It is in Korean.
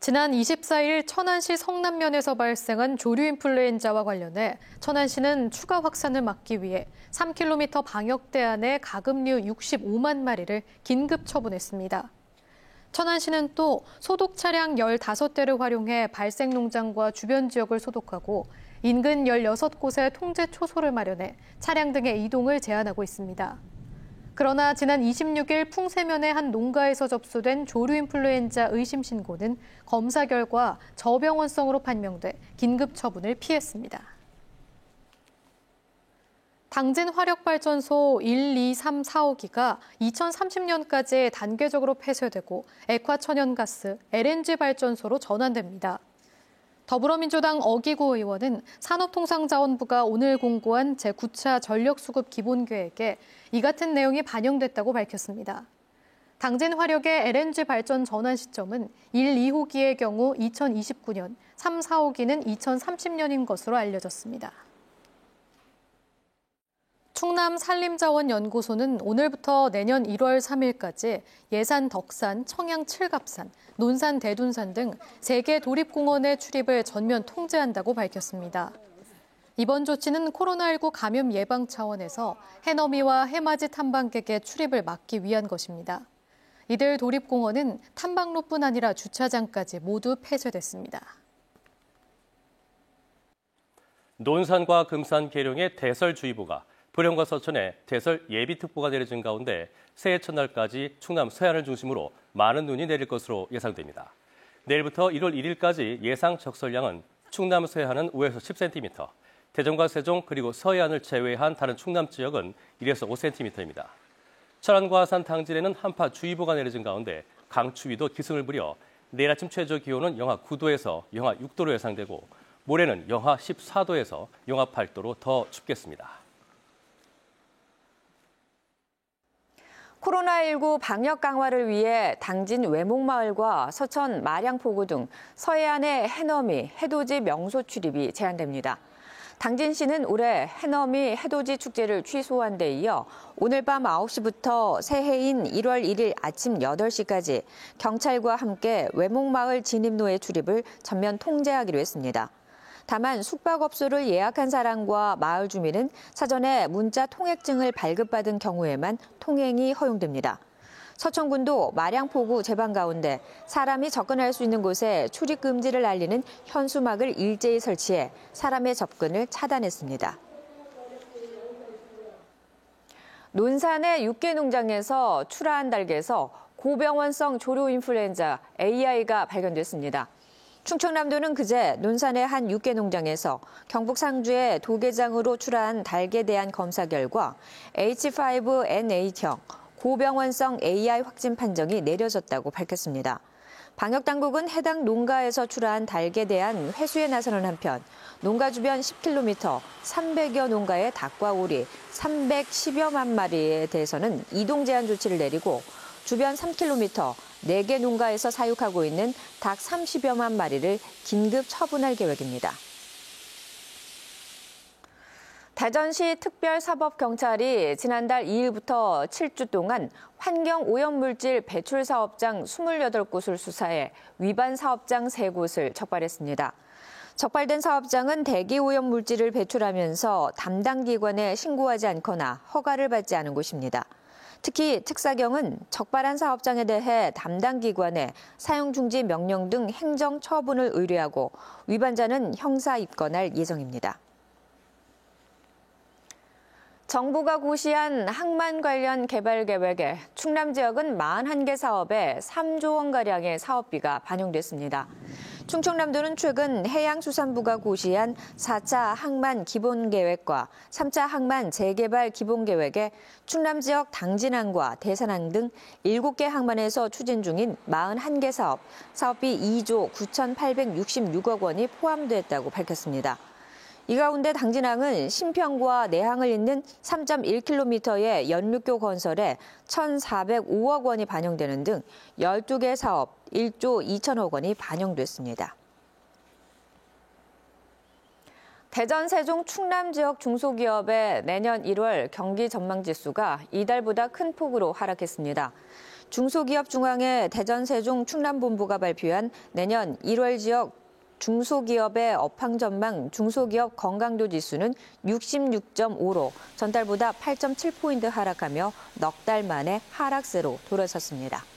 지난 24일 천안시 성남면에서 발생한 조류 인플루엔자와 관련해 천안시는 추가 확산을 막기 위해 3km 방역대 안에 가금류 65만 마리를 긴급 처분했습니다. 천안시는 또 소독 차량 15대를 활용해 발생 농장과 주변 지역을 소독하고 인근 16곳에 통제 초소를 마련해 차량 등의 이동을 제한하고 있습니다. 그러나 지난 26일 풍세면의 한 농가에서 접수된 조류 인플루엔자 의심 신고는 검사 결과 저병원성으로 판명돼 긴급 처분을 피했습니다. 당진 화력발전소 1, 2, 3, 4호기가 2030년까지 단계적으로 폐쇄되고 액화천연가스, LNG 발전소로 전환됩니다. 더불어민주당 어기구 의원은 산업통상자원부가 오늘 공고한 제9차 전력수급 기본계획에 이 같은 내용이 반영됐다고 밝혔습니다. 당진 화력의 LNG 발전 전환 시점은 1, 2호기의 경우 2029년, 3, 4호기는 2030년인 것으로 알려졌습니다. 충남산림자원연구소는 오늘부터 내년 1월 3일까지 예산 덕산, 청양 칠갑산, 논산 대둔산 등 3개 도립공원의 출입을 전면 통제한다고 밝혔습니다. 이번 조치는 코로나19 감염 예방 차원에서 해넘이와 해맞이 탐방객의 출입을 막기 위한 것입니다. 이들 도립공원은 탐방로뿐 아니라 주차장까지 모두 폐쇄됐습니다. 논산과 금산, 계룡의 대설주의보가 불현과 서천에 대설 예비특보가 내려진 가운데 새해 첫날까지 충남 서해안을 중심으로 많은 눈이 내릴 것으로 예상됩니다. 내일부터 1월 1일까지 예상 적설량은 충남 서해안은 5에서 10cm, 대전과 세종 그리고 서해안을 제외한 다른 충남 지역은 1에서 5cm입니다. 철원과 아산, 당진에는 한파주의보가 내려진 가운데 강추위도 기승을 부려 내일 아침 최저 기온은 영하 9도에서 영하 6도로 예상되고 모레는 영하 14도에서 영하 8도로 더 춥겠습니다. 코로나19 방역 강화를 위해 당진 외목마을과 서천 마량포구 등 서해안의 해넘이, 해돋이 명소 출입이 제한됩니다. 당진시는 올해 해넘이 해돋이 축제를 취소한 데 이어 오늘 밤 9시부터 새해인 1월 1일 아침 8시까지 경찰과 함께 외목마을 진입로의 출입을 전면 통제하기로 했습니다. 다만 숙박업소를 예약한 사람과 마을 주민은 사전에 문자 통행증을 발급받은 경우에만 통행이 허용됩니다. 서천군도 마량포구 제방 가운데 사람이 접근할 수 있는 곳에 출입 금지를 알리는 현수막을 일제히 설치해 사람의 접근을 차단했습니다. 논산의 육개 농장에서 출하한 닭에서 고병원성 조류 인플루엔자 AI가 발견됐습니다. 충청남도는 그제 논산의 한 육개 농장에서 경북 상주의 도계장으로 출하한 닭에 대한 검사 결과 H5N8형 고병원성 AI 확진 판정이 내려졌다고 밝혔습니다. 방역당국은 해당 농가에서 출하한 닭에 대한 회수에 나서는 한편 농가 주변 10km 300여 농가의 닭과 오리 310여만 마리에 대해서는 이동 제한 조치를 내리고 주변 3km 4개 농가에서 사육하고 있는 닭 30여만 마리를 긴급 처분할 계획입니다. 대전시 특별사법경찰이 지난달 2일부터 7주 동안 환경오염물질 배출 사업장 28곳을 수사해 위반 사업장 3곳을 적발했습니다. 적발된 사업장은 대기오염물질을 배출하면서 담당 기관에 신고하지 않거나 허가를 받지 않은 곳입니다. 특히 특사경은 적발한 사업장에 대해 담당 기관에 사용중지 명령 등 행정 처분을 의뢰하고 위반자는 형사 입건할 예정입니다. 정부가 고시한 항만 관련 개발 계획에 충남 지역은 41개 사업에 3조 원가량의 사업비가 반영됐습니다. 충청남도는 최근 해양수산부가 고시한 4차 항만 기본계획과 3차 항만 재개발 기본계획에 충남 지역 당진항과 대산항 등 7개 항만에서 추진 중인 41개 사업, 사업비 2조 9,866억 원이 포함됐다고 밝혔습니다. 이 가운데 당진항은 신평과 내항을 잇는 3.1km의 연륙교 건설에 1,405억 원이 반영되는 등 12개 사업 1조 2천억 원이 반영됐습니다. 대전, 세종, 충남 지역 중소기업의 내년 1월 경기 전망지수가 이달보다 큰 폭으로 하락했습니다. 중소기업중앙회 대전, 세종, 충남본부가 발표한 내년 1월 지역 중소기업의 업황 전망 중소기업 건강도 지수는 66.5로 전달보다 8.7포인트 하락하며 넉 달 만에 하락세로 돌아섰습니다.